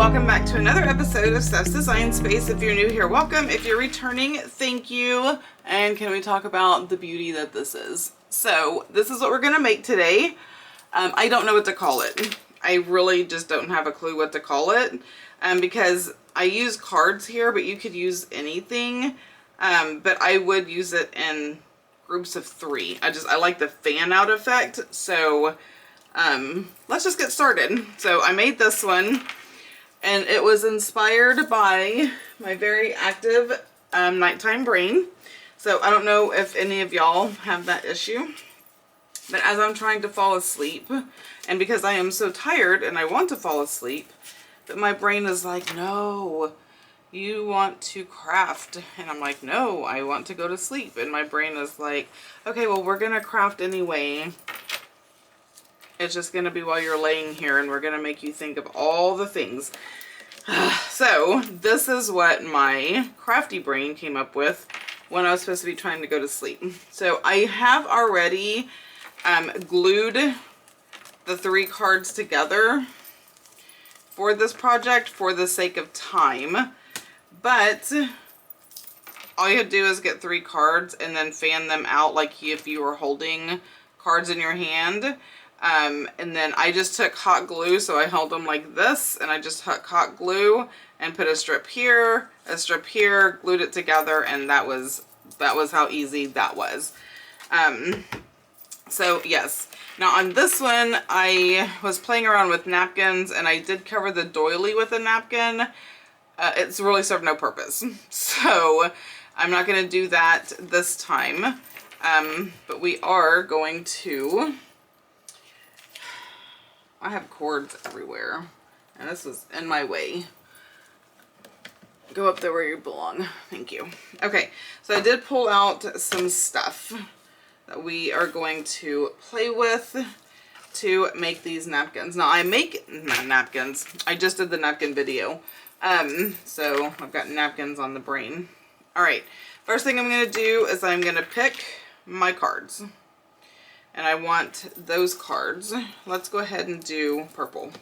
welcome back to another episode of Steph's Design Space. If you're new here, welcome. If you're returning, thank you. And can we talk about the beauty that this is? So this is what we're gonna make today. I don't know what to call it. I really just don't have a clue what to call it because I use cards here, but you could use anything. But I would use it in groups of 3. I like the fan out effect. So let's just get started. So I made this one. And it was inspired by my very active nighttime brain. So I don't know if any of y'all have that issue. But as I'm trying to fall asleep, and because I am so tired and I want to fall asleep, but my brain is like, no, you want to craft. And I'm like, no, I want to go to sleep. And my brain is like, okay, well, we're going to craft anyway. It's just going to be while you're laying here, and we're going to make you think of all the things. So this is what my crafty brain came up with when I was supposed to be trying to go to sleep. So I have already glued the 3 cards together for this project for the sake of time. But all you have to do is get 3 cards and then fan them out like if you were holding cards in your hand. And then I just took hot glue, so I held them like this, and I just took hot glue and put a strip here, glued it together, and that was how easy that was. So yes, now on this one, I was playing around with napkins, and I did cover the doily with a napkin. It's really served no purpose, so I'm not going to do that this time, but we are going to... I have cords everywhere, and this was in my way. Go up there where you belong. Thank you. Okay, so I did pull out some stuff that we are going to play with to make these napkins. Now I make napkins. I just did the napkin video. So I've got napkins on the brain. All right, first thing I'm going to do is I'm going to pick my cards. And I want those cards. Let's go ahead and do purple.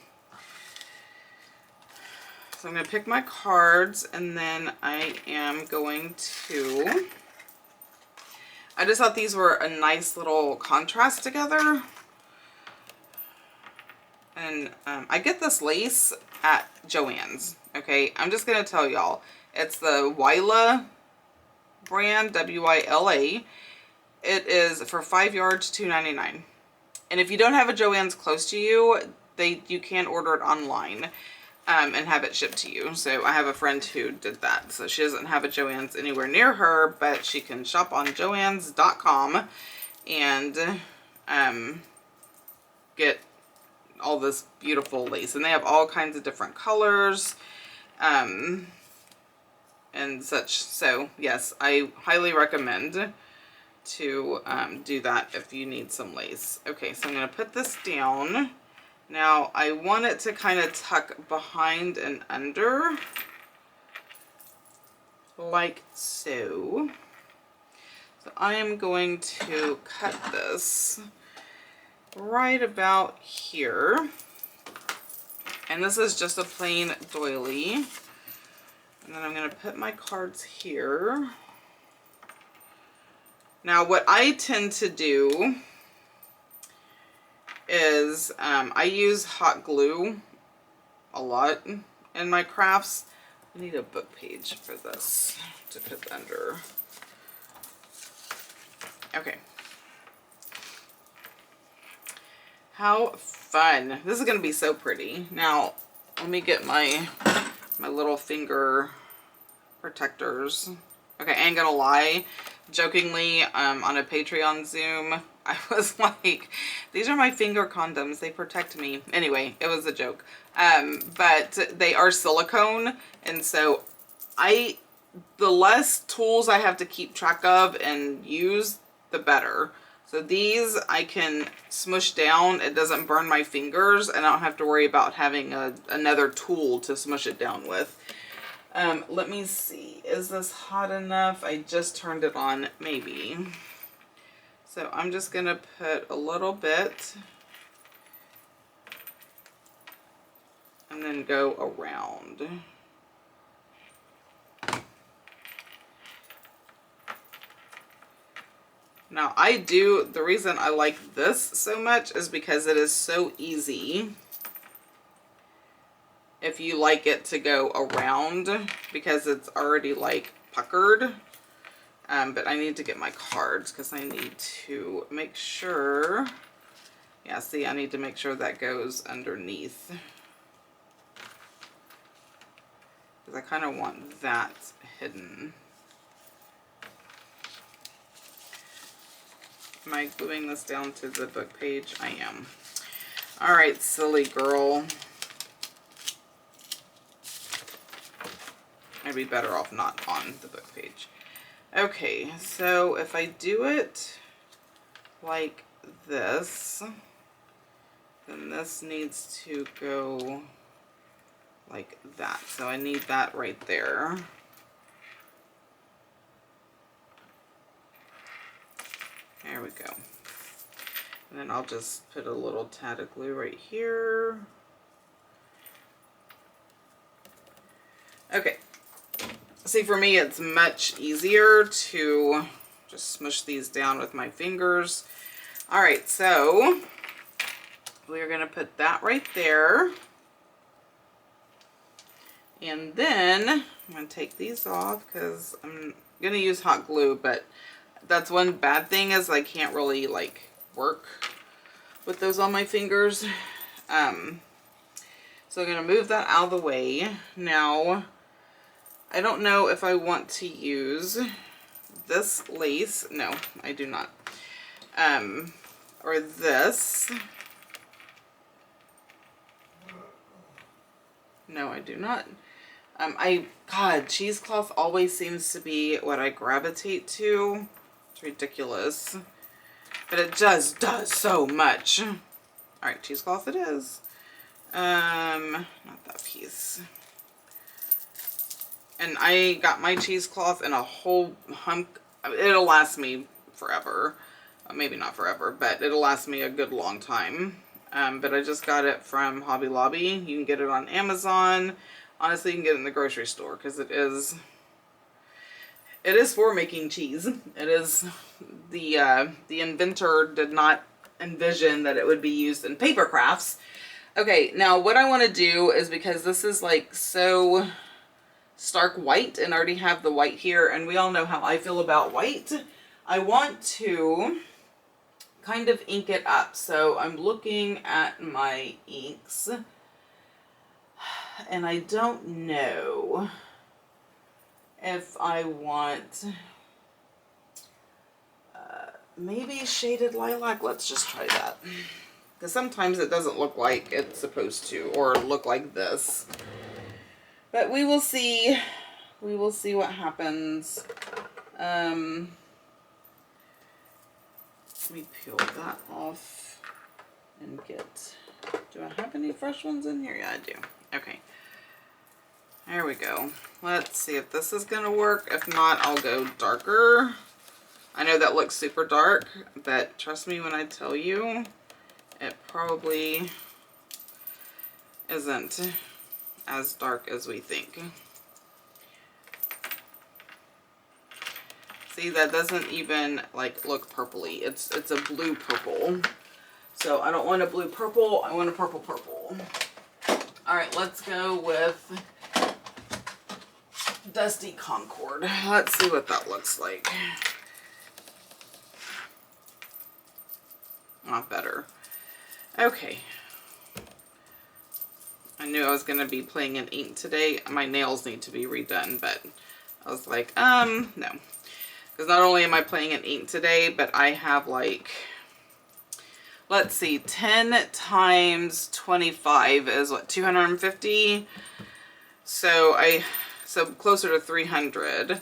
So I'm going to pick my cards, and then I am going to... I just thought these were a nice little contrast together. And I get this lace at Joann's. Okay, I'm just going to tell y'all. It's the Wyla brand, W-Y-L-A. It is for 5 yards, $2.99. And if you don't have a Joann's close to you, you can order it online and have it shipped to you. So I have a friend who did that. So she doesn't have a Joann's anywhere near her, but she can shop on joanns.com and get all this beautiful lace. And they have all kinds of different colors and such. So yes, I highly recommend to do that if you need some lace. Okay, so I'm going to put this down. Now I want it to kind of tuck behind and under like so. So I am going to cut this right about here. And this is just a plain doily. And then I'm going to put my cards here. Now, what I tend to do is I use hot glue a lot in my crafts. I need a book page for this to put under. Okay. How fun. This is going to be so pretty. Now, let me get my little finger protectors. Okay, I ain't gonna lie. Jokingly, on a Patreon Zoom, I was like, these are my finger condoms. They protect me. Anyway, it was a joke. But they are silicone. And so the less tools I have to keep track of and use, the better. So these I can smush down. It doesn't burn my fingers. And I don't have to worry about having another tool to smush it down with. Let me see. Is this hot enough? I just turned it on. Maybe. So I'm just going to put a little bit. And and then go around. Now the reason I like this so much is because it is so easy if you like it to go around, because it's already like puckered. But I need to get my cards because I need to make sure. Yeah, see, I need to make sure that goes underneath. Because I kind of want that hidden. Am I gluing this down to the book page? I am. All right, silly girl. I'd be better off not on the book page. Okay, so if I do it like this, then this needs to go like that. So I need that right there. There we go. And then I'll just put a little tad of glue right here. Okay. See, for me, it's much easier to just smush these down with my fingers. All right, so we're going to put that right there. And then I'm going to take these off because I'm going to use hot glue, but that's one bad thing is I can't really like work with those on my fingers. So I'm going to move that out of the way. Now, I don't know if I want to use this lace. No, I do not. Or this. No, I do not. God, cheesecloth always seems to be what I gravitate to. It's ridiculous. But it just does so much. Alright, cheesecloth it is. Not that piece. And I got my cheesecloth in a whole hunk. It'll last me forever. Maybe not forever, but it'll last me a good long time. But I just got it from Hobby Lobby. You can get it on Amazon. Honestly, you can get it in the grocery store because it is for making cheese. It is the inventor did not envision that it would be used in paper crafts. Okay, now what I want to do is, because this is like so stark white and I already have the white here, and we all know how I feel about white, I want to kind of ink it up. So I'm looking at my inks and I don't know if I want maybe shaded lilac. Let's just try that, because sometimes it doesn't look like it's supposed to, or look like this. But we will see. We will see what happens. Let me peel that off and get... Do I have any fresh ones in here? Yeah, I do. Okay. There we go. Let's see if this is going to work. If not, I'll go darker. I know that looks super dark, but trust me when I tell you, it probably isn't as dark as we think. See, that doesn't even like look purpley. It's a blue purple. So I don't want a blue purple, I want a purple purple. All right, let's go with Dusty Concord. Let's see what that looks like. Not better. Okay. I knew I was going to be playing in ink today. My nails need to be redone, but I was like, no. Because not only am I playing in ink today, but I have like, let's see, 10 times 25 is what, 250? So closer to 300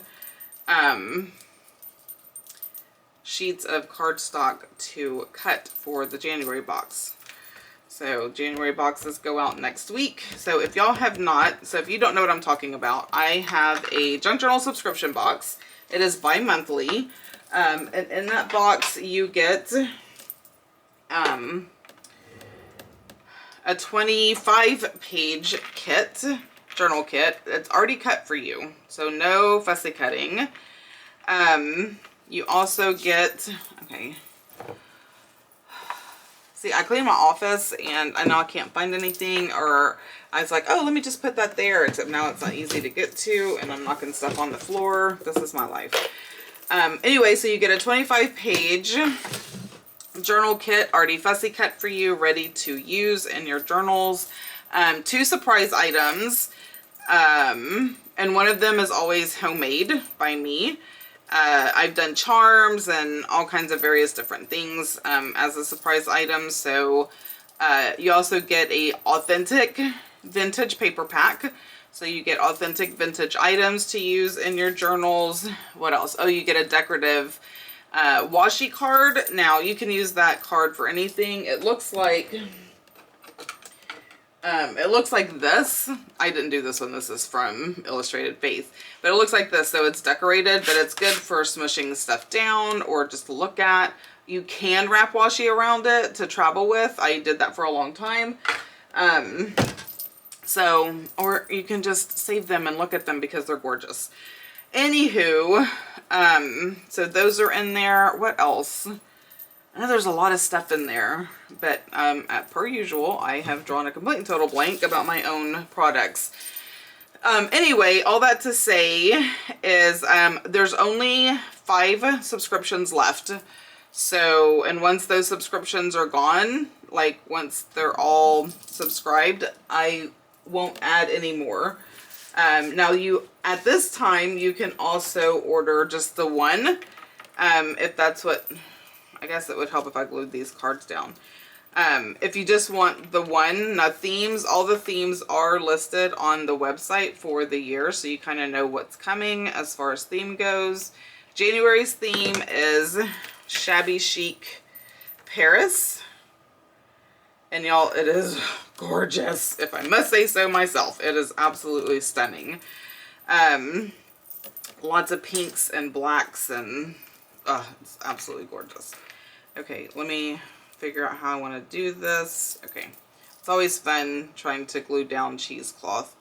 sheets of cardstock to cut for the January box. So January boxes go out next week. So if y'all have not, so if you don't know what I'm talking about, I have a junk journal subscription box. It is bi-monthly. And in that box you get a 25-page kit, journal kit. It's already cut for you, so no fussy cutting. You also get, okay. See, I cleaned my office and I know I can't find anything, or I was like, oh, let me just put that there, except now it's not easy to get to and I'm knocking stuff on the floor. This is my life. Anyway, so you get a 25-page journal kit, already fussy cut for you, ready to use in your journals. 2 surprise items, and one of them is always homemade by me. I've done charms and all kinds of various different things as a surprise item. So you also get a authentic vintage paper pack. So you get authentic vintage items to use in your journals. What else? Oh, you get a decorative washi card. Now you can use that card for anything. It looks like this. I didn't do this one. This is from Illustrated Faith, but it looks like this. So it's decorated, but it's good for smushing stuff down or just to look at. You can wrap washi around it to travel with. I did that for a long time. So, or you can just save them and look at them because they're gorgeous. Anywho, so those are in there. What else? I know there's a lot of stuff in there, but per usual, I have drawn a complete and total blank about my own products. Anyway, all that to say is there's only 5 subscriptions left. So, and once those subscriptions are gone, like once they're all subscribed, I won't add any more. Now at this time, you can also order just the one, if that's what... I guess it would help if I glued these cards down. If you just want the one, not themes, all the themes are listed on the website for the year, so you kind of know what's coming as far as theme goes. January's theme is Shabby Chic Paris. And y'all, it is gorgeous, if I must say so myself. It is absolutely stunning. Lots of pinks and blacks and... oh, it's absolutely gorgeous. Okay, let me figure out how I want to do this. Okay, it's always fun trying to glue down cheesecloth.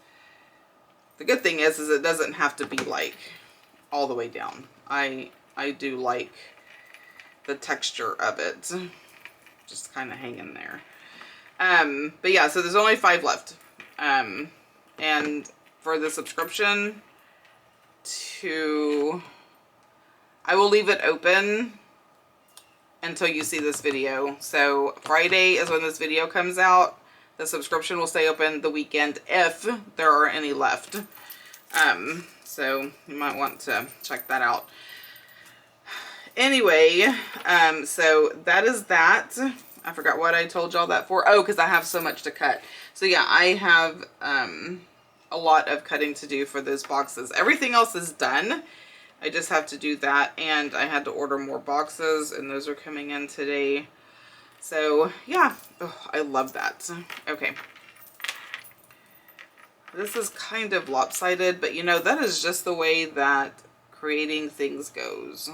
The good thing is it doesn't have to be like all the way down. I do like the texture of it, just kind of hanging there. But yeah, so there's only 5 left. And for the subscription I will leave it open until you see this video. So Friday is when this video comes out. The subscription will stay open the weekend if there are any left. So you might want to check that out. Anyway, so that is that. I forgot what I told y'all that for. Oh, because I have so much to cut. So yeah, I have a lot of cutting to do for those boxes. Everything else is done. I just have to do that, and I had to order more boxes, and those are coming in today. So, yeah. Oh, I love that. Okay. This is kind of lopsided, but you know, that is just the way that creating things goes.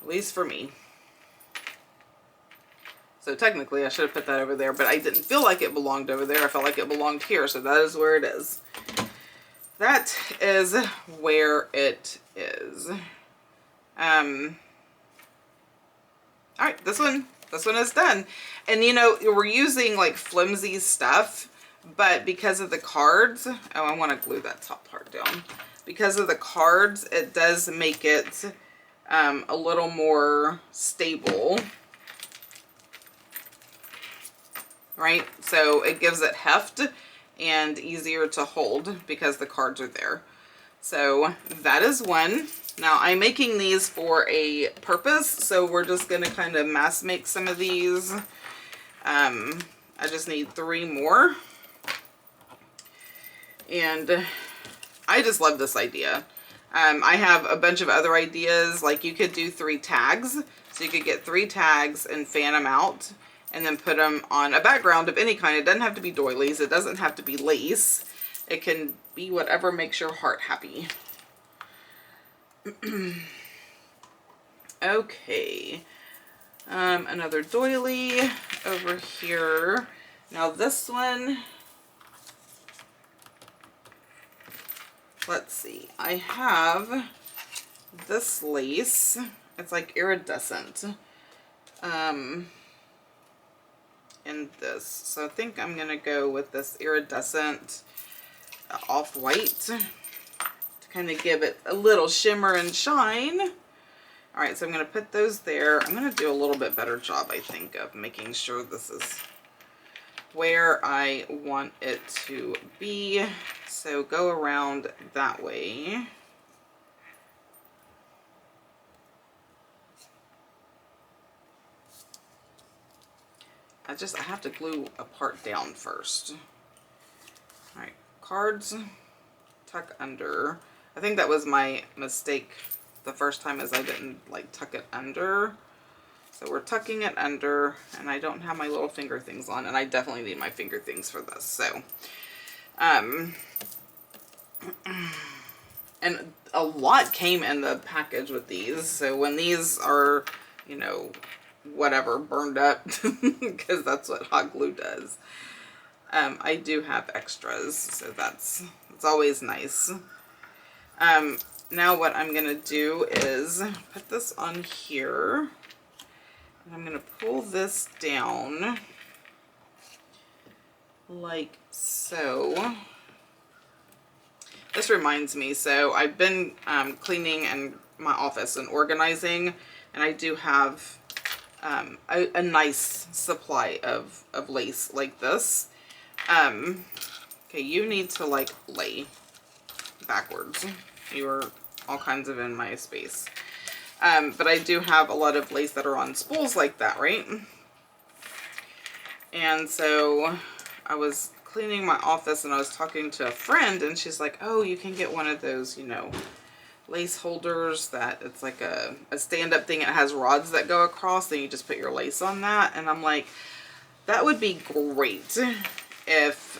At least for me. So technically, I should have put that over there, but I didn't feel like it belonged over there. I felt like it belonged here, so that is where it is. That is where it is. Alright, this one is done. And you know, we're using like flimsy stuff, but because of the cards, oh, I want to glue that top part down. Because of the cards, it does make it a little more stable. Right? So it gives it heft and easier to hold because the cards are there. So that is one. Now I'm making these for a purpose, so we're just going to kind of mass make some of these. I just need 3 more. And I just love this idea. I have a bunch of other ideas, like you could do 3 tags. So you could get 3 tags and fan them out, and then put them on a background of any kind. It doesn't have to be doilies. It doesn't have to be lace. It can be whatever makes your heart happy. Okay. Another doily over here. Now this one, let's see, I have this lace. It's like iridescent in this. So I think I'm gonna go with this iridescent off-white to kind of give it a little shimmer and shine. All right, so I'm gonna put those there. I'm gonna do a little bit better job, I think, of making sure this is where I want it to be. So go around that way. I have to glue a part down first. All right, cards, tuck under. I think that was my mistake the first time, is I didn't like tuck it under. So we're tucking it under, and I don't have my little finger things on, and I definitely need my finger things for this. So, and a lot came in the package with these. So when these are, you know, whatever, burned up, because that's what hot glue does, I do have extras, so it's always nice. Now what I'm gonna do is put this on here, and I'm gonna pull this down like so. This reminds me, so I've been cleaning in my office and organizing, and I do have a nice supply of lace like this. Okay, you need to like lay backwards. You are all kinds of in my space. But I do have a lot of lace that are on spools like that, right? And so I was cleaning my office and I was talking to a friend, and she's like, oh, you can get one of those, you know, lace holders that it's like a stand-up thing. It has rods that go across, then you just put your lace on that. And I'm like, that would be great if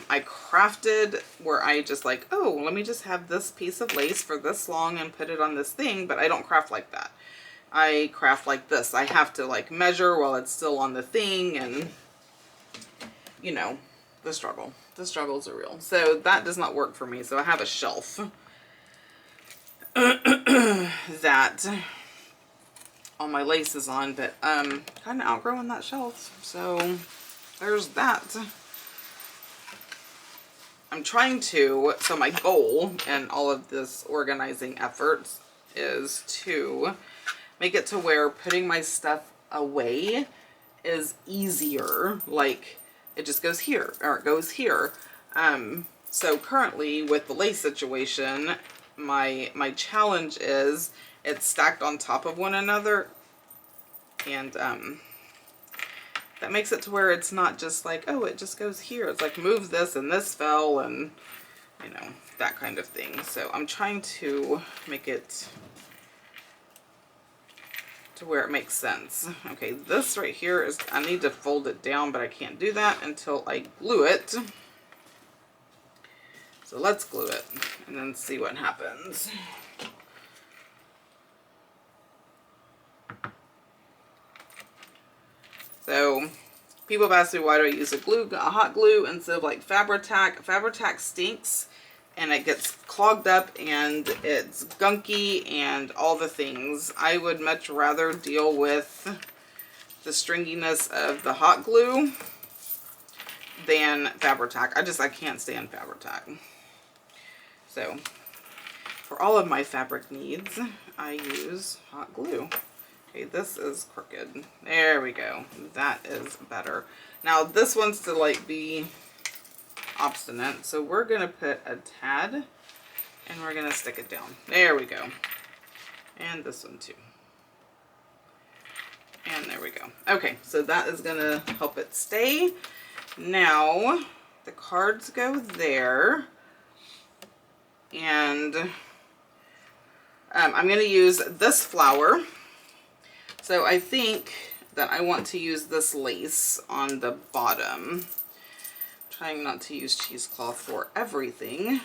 I crafted where I just like, oh, let me just have this piece of lace for this long and put it on this thing. But I don't craft like that. I craft like this. I have to like measure while it's still on the thing, and you know, the struggles are real. So that does not work for me. So I have a shelf that all my lace is on, but kind of outgrowing that shelf. So there's that. I'm trying to, so my goal in all of this organizing efforts is to make it to where putting my stuff away is easier. Like it just goes here, or it goes here. So currently with the lace situation, my challenge is it's stacked on top of one another, and that makes it to where it's not just like, oh, it just goes here. It's like, move this and this fell, and you know, that kind of thing. So I'm trying to make it to where it makes sense. Okay, this right here is, I need to fold it down, but I can't do that until I glue it. So let's glue it and then see what happens. So people have asked me, why do I use a hot glue instead of like Fabri-Tac? Fabri-Tac stinks and it gets clogged up and it's gunky and all the things. I would much rather deal with the stringiness of the hot glue than Fabri-Tac. I can't stand Fabri-Tac. So for all of my fabric needs, I use hot glue. Okay, this is crooked. There we go. That is better. Now this wants to like be obstinate, so we're gonna put a tad and we're gonna stick it down. There we go. And this one too. And there we go. Okay, so that is gonna help it stay. Now the cards go there, and I'm gonna use this flower. So I think that I want to use this lace on the bottom. Trying not to use cheesecloth for everything.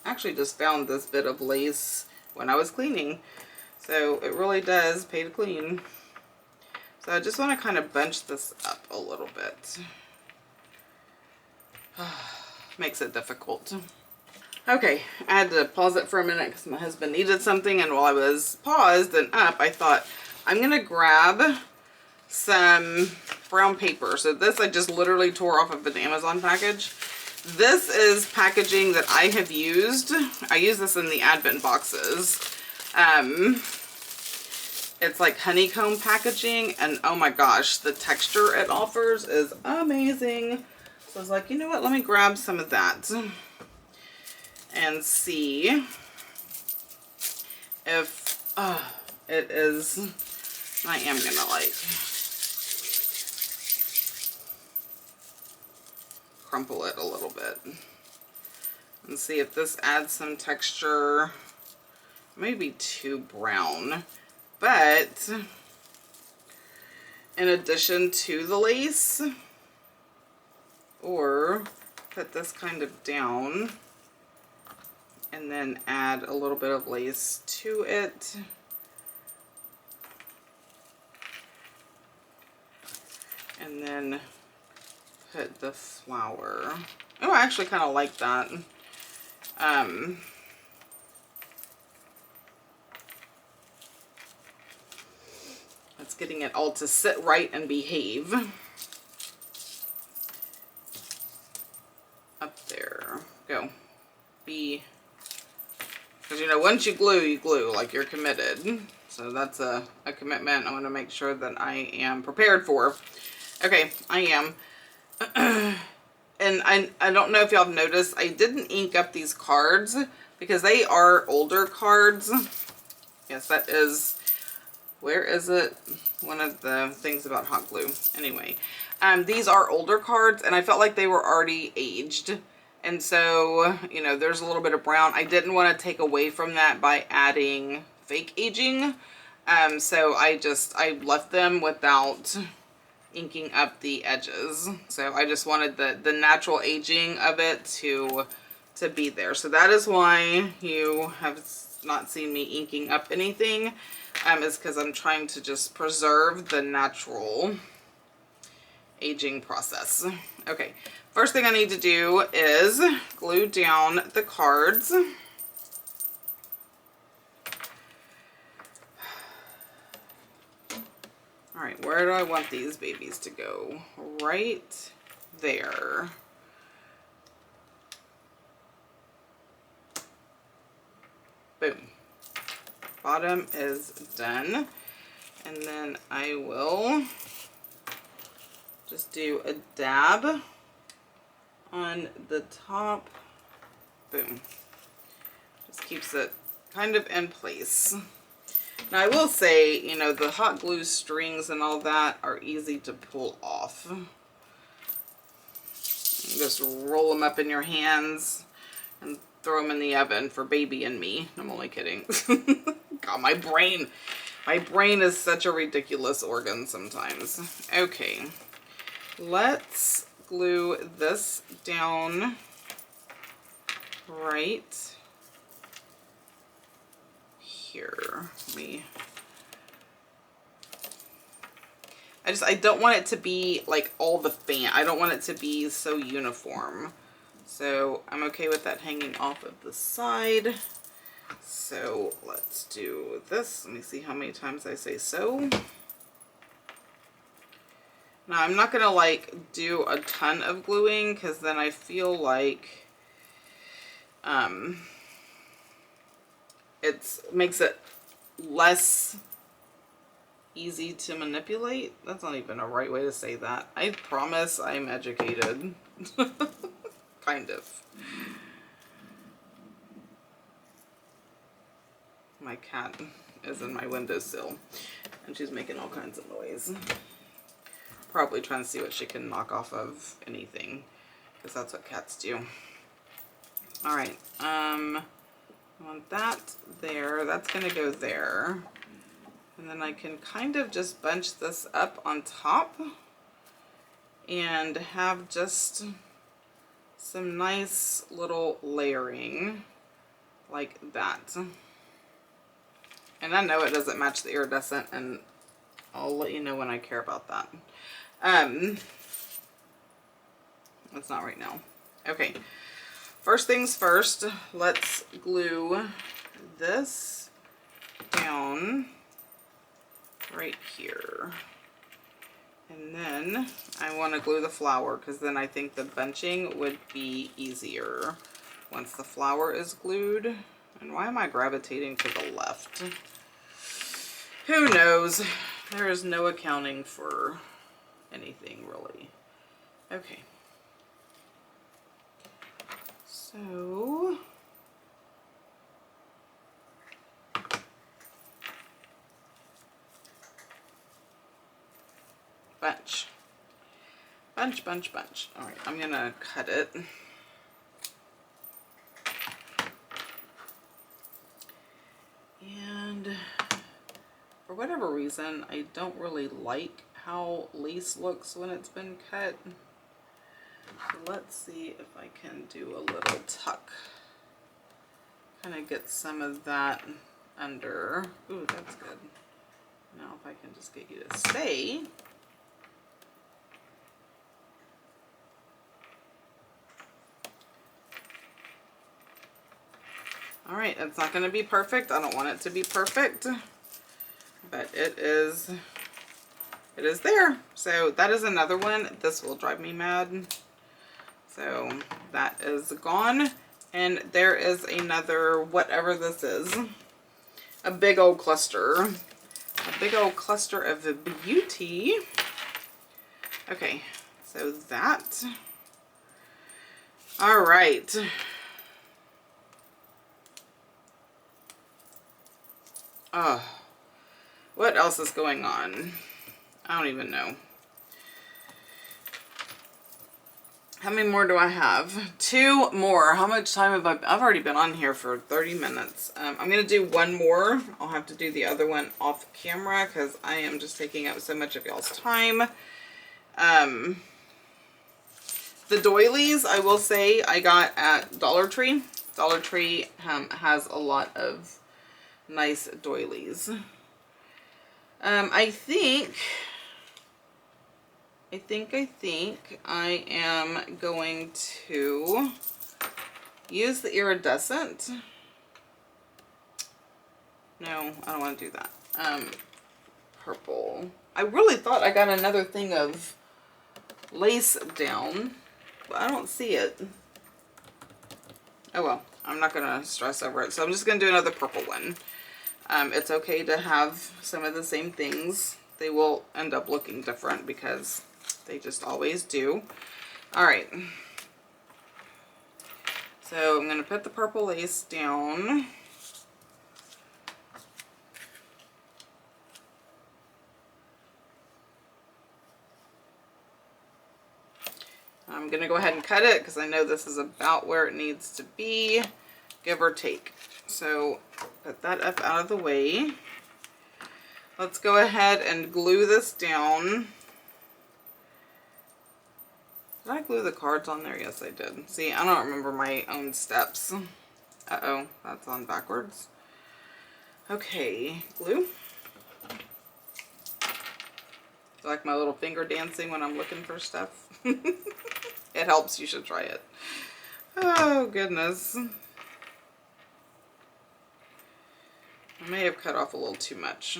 Actually just found this bit of lace when I was cleaning. So it really does pay to clean. So I just want to kind of bunch this up a little bit. Makes it difficult. Okay, I had to pause it for a minute because my husband needed something, and while I was paused and up, I thought, I'm gonna grab some brown paper. So this I just literally tore off of an Amazon package. This is packaging that I have used. I use this in the Advent boxes. It's like honeycomb packaging, and oh my gosh, the texture it offers is amazing. So I was like, you know what, let me grab some of that and see if it is, I am gonna like crumple it a little bit and see if this adds some texture. Maybe too brown, but in addition to the lace, or put this kind of down and then add a little bit of lace to it. And then put the flower. Oh, I actually kind of like that. It's getting it all to sit right and behave. Up there. Go. Be. Because, you know, once you glue, like you're committed. So that's a commitment I want to make sure that I am prepared for. Okay, I am. And I don't know if y'all have noticed, I didn't ink up these cards because they are older cards. Yes, that is, where is it? One of the things about hot glue. Anyway, these are older cards, and I felt like they were already aged. And so, you know, there's a little bit of brown. I didn't want to take away from that by adding fake aging. So I left them without inking up the edges. So I just wanted the natural aging of it to be there. So that is why you have not seen me inking up anything, is because I'm trying to just preserve the natural aging process. Okay, first thing I need to do is glue down the cards. All right, where do I want these babies to go? Right there. Boom. Bottom is done. And then I will just do a dab on the top. Boom. Just keeps it kind of in place. Now I will say, you know, the hot glue strings and all that are easy to pull off. You just roll them up in your hands and throw them in the oven for baby and me. I'm only kidding. God, my brain is such a ridiculous organ sometimes. Okay, let's glue this down right here. I don't want it to be like all the fan. I don't want it to be so uniform. So I'm okay with that hanging off of the side. So let's do this. Let me see how many times I say so. Now I'm not gonna like do a ton of gluing because then I feel like it makes it less easy to manipulate. That's not even a right way to say that. I promise I'm educated. Kind of. My cat is in my windowsill and she's making all kinds of noise. Probably trying to see what she can knock off of anything, because that's what cats do. All right, I want that there. That's gonna go there. And then I can kind of just bunch this up on top and have just some nice little layering like that. And I know it doesn't match the iridescent, and I'll let you know when I care about that. That's not right now. Okay, first things first, let's glue this down right here. And then I want to glue the flower because then I think the bunching would be easier once the flower is glued. And why am I gravitating to the left? Who knows? There is no accounting for anything really. Okay. So bunch. Bunch, bunch, bunch. All right, I'm gonna cut it. And for whatever reason, I don't really like how lace looks when it's been cut. So let's see if I can do a little tuck. Kind of get some of that under. Ooh, that's good. Now if I can just get you to stay. All right, it's not going to be perfect. I don't want it to be perfect, but it is there. So that is another one. This will drive me mad. So that is gone. And there is another, whatever this is, a big old cluster. A big old cluster of beauty. Okay, so that. All right. Oh, what else is going on? I don't even know. How many more do I have? 2 more. How much time have I've already been on here for 30 minutes. I'm going to do one more. I'll have to do the other one off camera because I am just taking up so much of y'all's time. The doilies, I will say, I got at Dollar Tree. Dollar Tree has a lot of nice doilies. I think I am going to use the iridescent. No, I don't want to do that. Purple. I really thought I got another thing of lace down, but I don't see it. Oh well, I'm not gonna stress over it. So I'm just gonna do another purple one. It's okay to have some of the same things. They will end up looking different because they just always do. All right. So I'm gonna put the purple lace down. I'm gonna go ahead and cut it because I know this is about where it needs to be, give or take. So put that up out of the way. Let's go ahead and glue this down. Did I glue the cards on there? Yes, I did. See, I don't remember my own steps. Uh-oh, that's on backwards. Okay, glue. I like my little finger dancing when I'm looking for stuff. It helps. You should try it. Oh, goodness. I may have cut off a little too much.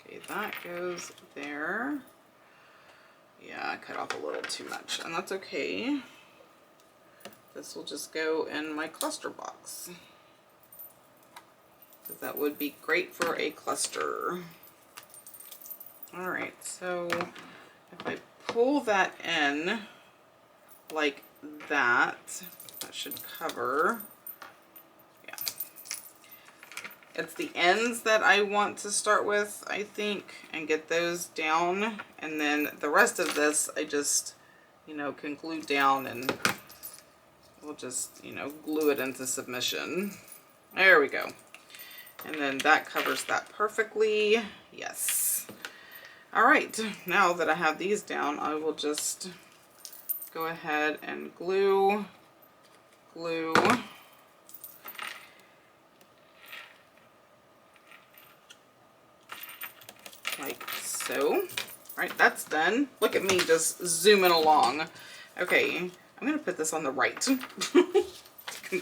Okay, that goes there. Yeah, I cut off a little too much, and that's okay. This will just go in my cluster box. Because that would be great for a cluster. Alright, so if I pull that in like that, that should cover. Yeah. It's the ends that I want to start with, I think, and get those down. And then the rest of this, I just, you know, can glue down and we'll just, you know, glue it into submission. There we go. And then that covers that perfectly. Yes. All right, now that I have these down, I will just go ahead and glue. Like so. All right, that's done. Look at me just zooming along. Okay, I'm gonna put this on the right.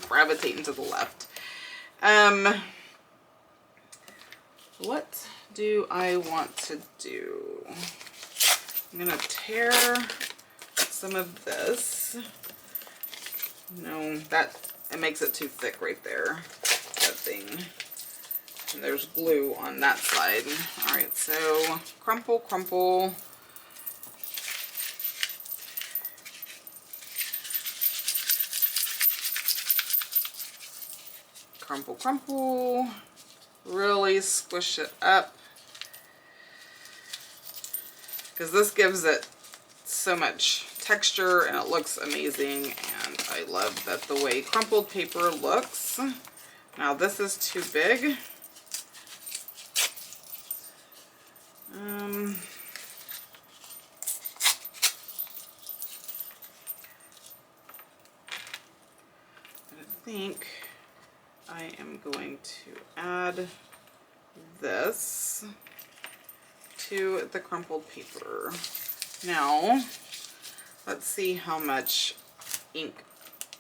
Gravitating to the left. What do I want to do? I'm gonna tear some of this. No, it makes it too thick right there, that thing. And there's glue on that side. All right, so crumple, crumple. Crumple, crumple. Really squish it up, because this gives it so much texture and it looks amazing, and I love that the way crumpled paper looks. Now this is too big. I think I am going to add this to the crumpled paper. Now, let's see how much ink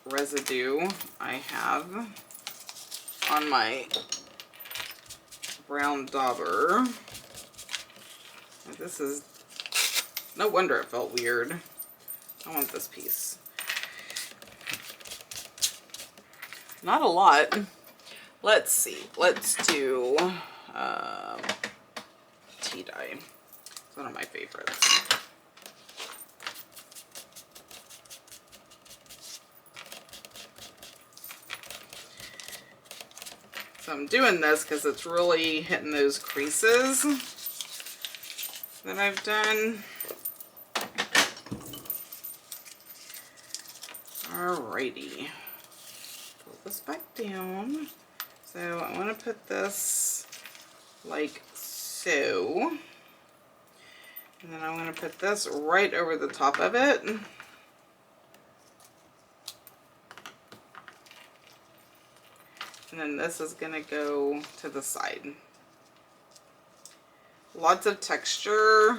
residue I have on my brown dauber. This is, no wonder it felt weird. I want this piece. Not a lot. Let's see. Let's do tea dye. It's one of my favorites. So I'm doing this because it's really hitting those creases that I've done. Alrighty. Pull this back down. So I want to put this like so. And then I'm going to put this right over the top of it. And then this is going to go to the side. Lots of texture.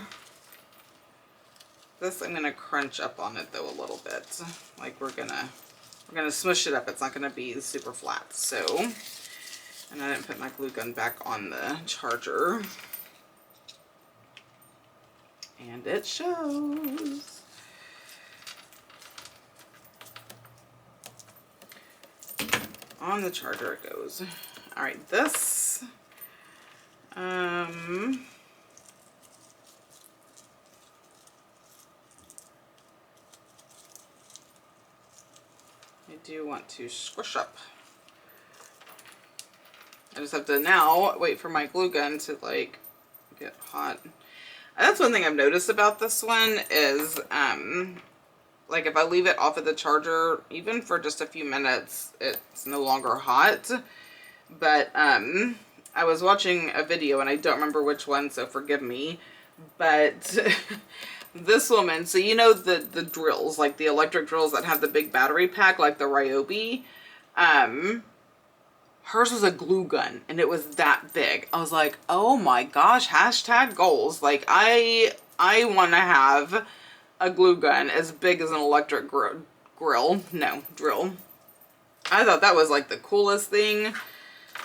This I'm going to crunch up on it though a little bit. Like we're going to smush it up. It's not going to be super flat. So, and I didn't put my glue gun back on the charger. And it shows. On the charger it goes. All right, this, I do want to squish up. I just have to now wait for my glue gun to like get hot. That's one thing I've noticed about this one is, like if I leave it off of the charger, even for just a few minutes, it's no longer hot. But I was watching a video and I don't remember which one, so forgive me. But this woman, so you know the drills, like the electric drills that have the big battery pack, like the Ryobi, hers was a glue gun and it was that big. I was like, oh my gosh, hashtag goals. Like I want to have a glue gun as big as an electric drill. I thought that was like the coolest thing. I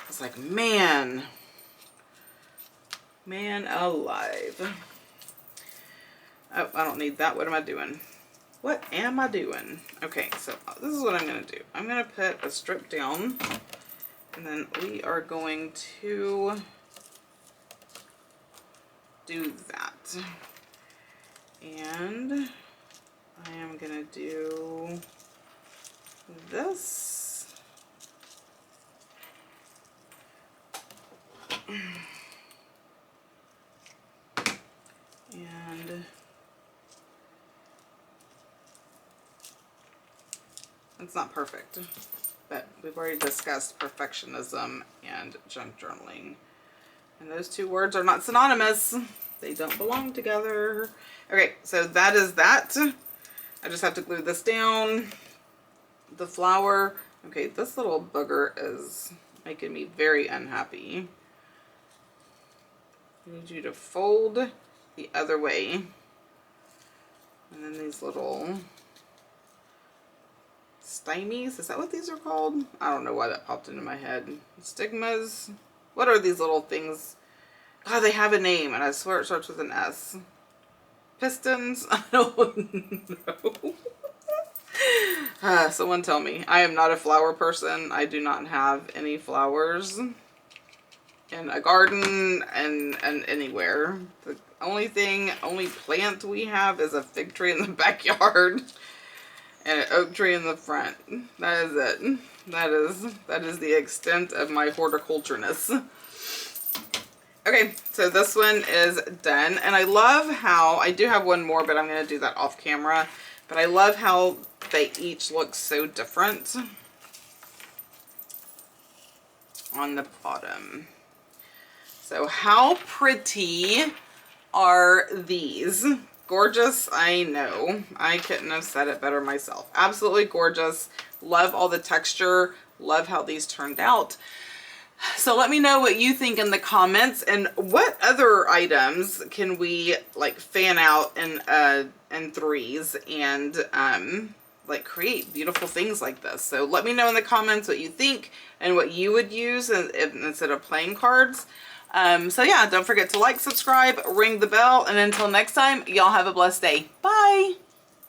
was like, man alive. Oh, I don't need that. What am I doing? What am I doing? Okay, so this is what I'm going to do. I'm going to put a strip down. And then we are going to do that. And I am going to do this. And it's not perfect. But we've already discussed perfectionism and junk journaling. And those two words are not synonymous. They don't belong together. Okay, so that is that. I just have to glue this down. The flower. Okay, this little booger is making me very unhappy. I need you to fold the other way. And then these little stymies, is that what these are called? I don't know why that popped into my head. Stigmas? What are these little things? God, they have a name, and I swear it starts with an S. Pistons? I don't know. Someone tell me. I am not a flower person. I do not have any flowers in a garden and anywhere. The only plant we have is a fig tree in the backyard and an oak tree in the front. That is it. That is the extent of my horticultureness. Okay, so this one is done, and I love how, I do have one more, but I'm going to do that off camera, but I love how they each look so different on the bottom. So how pretty are these? Gorgeous, I know. I couldn't have said it better myself. Absolutely gorgeous. Love all the texture. Love how these turned out. So let me know what you think in the comments, and what other items can we like fan out in threes and like create beautiful things like this. So let me know in the comments what you think and what you would use instead of playing cards. So yeah, don't forget to like, subscribe, ring the bell, and until next time, y'all have a blessed day. Bye.